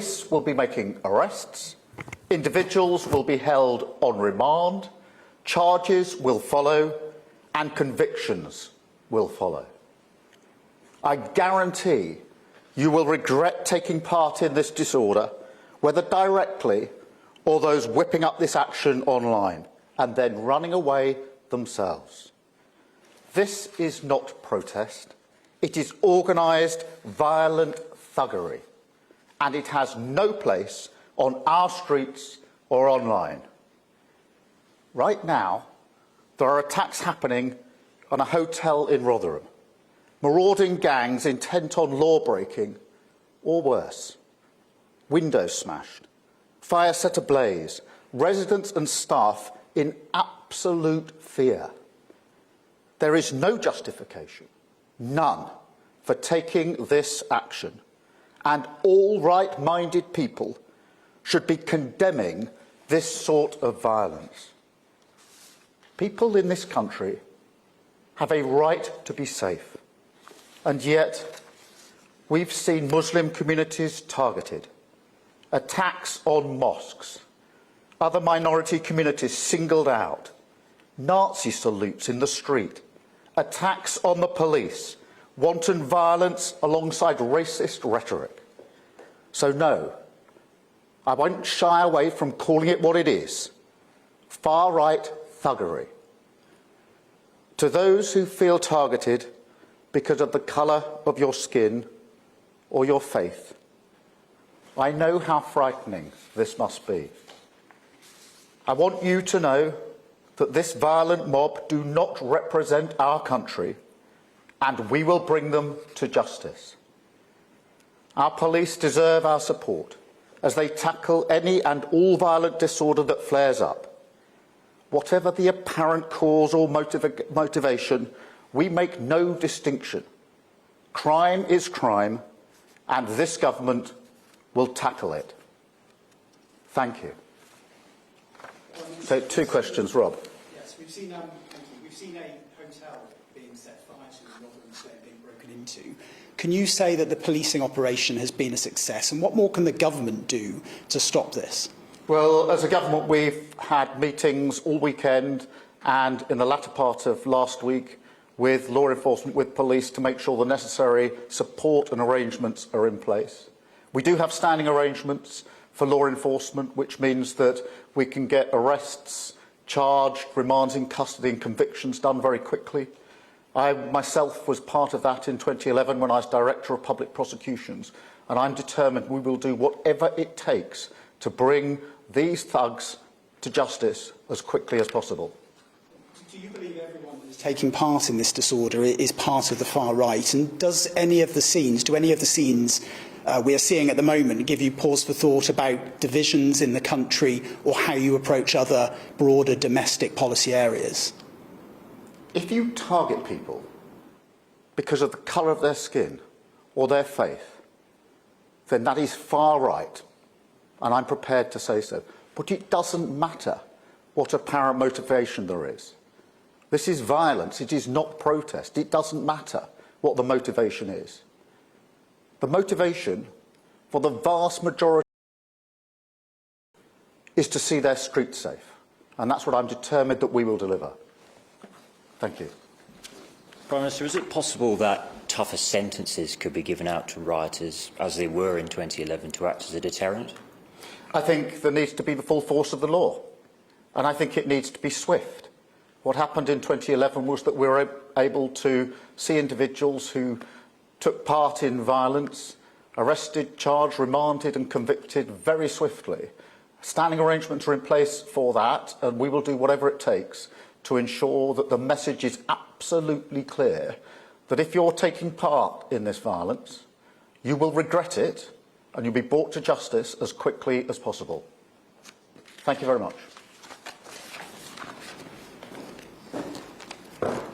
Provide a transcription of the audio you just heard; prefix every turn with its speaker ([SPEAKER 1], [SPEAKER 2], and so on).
[SPEAKER 1] Police will be making arrests, individuals will be held on remand, charges will follow, and convictions will follow. I guarantee you will regret taking part in this disorder, whether directly or those whipping up this action online and then running away themselves. This is not protest. It is organised, violent thuggery, and it has no place on our streets or online. Right now, there are attacks happening on a hotel in Rotherham, marauding gangs intent on law-breaking, or worse, windows smashed, fire set ablaze, residents and staff in absolute fear. There is no justification, none, for taking this action, and all right-minded people should be condemning this sort of violence. People in this country have a right to be safe, and yet we've seen Muslim communities targeted, attacks on mosques, other minority communities singled out, Nazi salutes in the street, attacks on the police, wanton violence alongside racist rhetoric. So no, I won't shy away from calling it what it is, far-right thuggery. To those who feel targeted because of the colour of your skin or your faith, I know how frightening this must be. I want you to know that this violent mob do not represent our country, and we will bring them to justice. Our police deserve our support as they tackle any and all violent disorder that flares up. Whatever the apparent cause or motivation, we make no distinction. Crime is crime, and this government will tackle it. Thank you. So, two questions, Rob.
[SPEAKER 2] Yes, we've seen a hotel being set fire to and Rotherham State being broken into. Can you say that the policing operation has been a success, and what more can the government do to stop this?
[SPEAKER 1] Well, as a government, we've had meetings all weekend and in the latter part of last week with law enforcement, with police, to make sure the necessary support and arrangements are in place. We do have standing arrangements for law enforcement, which means that we can get arrests, charged, remands in custody and convictions done very quickly. I myself was part of that in 2011 when I was Director of Public Prosecutions, and I'm determined we will do whatever it takes to bring these thugs to justice as quickly as possible.
[SPEAKER 2] Do you believe everyone that is taking part in this disorder is part of the far right? And do any of the scenes we are seeing at the moment give you pause for thought about divisions in the country or how you approach other broader domestic policy areas?
[SPEAKER 1] If you target people because of the colour of their skin or their faith, then that is far right, and I'm prepared to say so. But it doesn't matter what apparent motivation there is. This is violence, it is not protest. It doesn't matter what the motivation is. The motivation for the vast majority is to see their streets safe, and that's what I'm determined that we will deliver. Thank you.
[SPEAKER 3] Prime Minister, is it possible that tougher sentences could be given out to rioters, as they were in 2011, to act as a deterrent?
[SPEAKER 1] I think there needs to be the full force of the law, and I think it needs to be swift. What happened in 2011 was that we were able to see individuals who took part in violence, arrested, charged, remanded and convicted very swiftly. Standing arrangements are in place for that, and we will do whatever it takes to ensure that the message is absolutely clear that if you're taking part in this violence, you will regret it and you'll be brought to justice as quickly as possible. Thank you very much.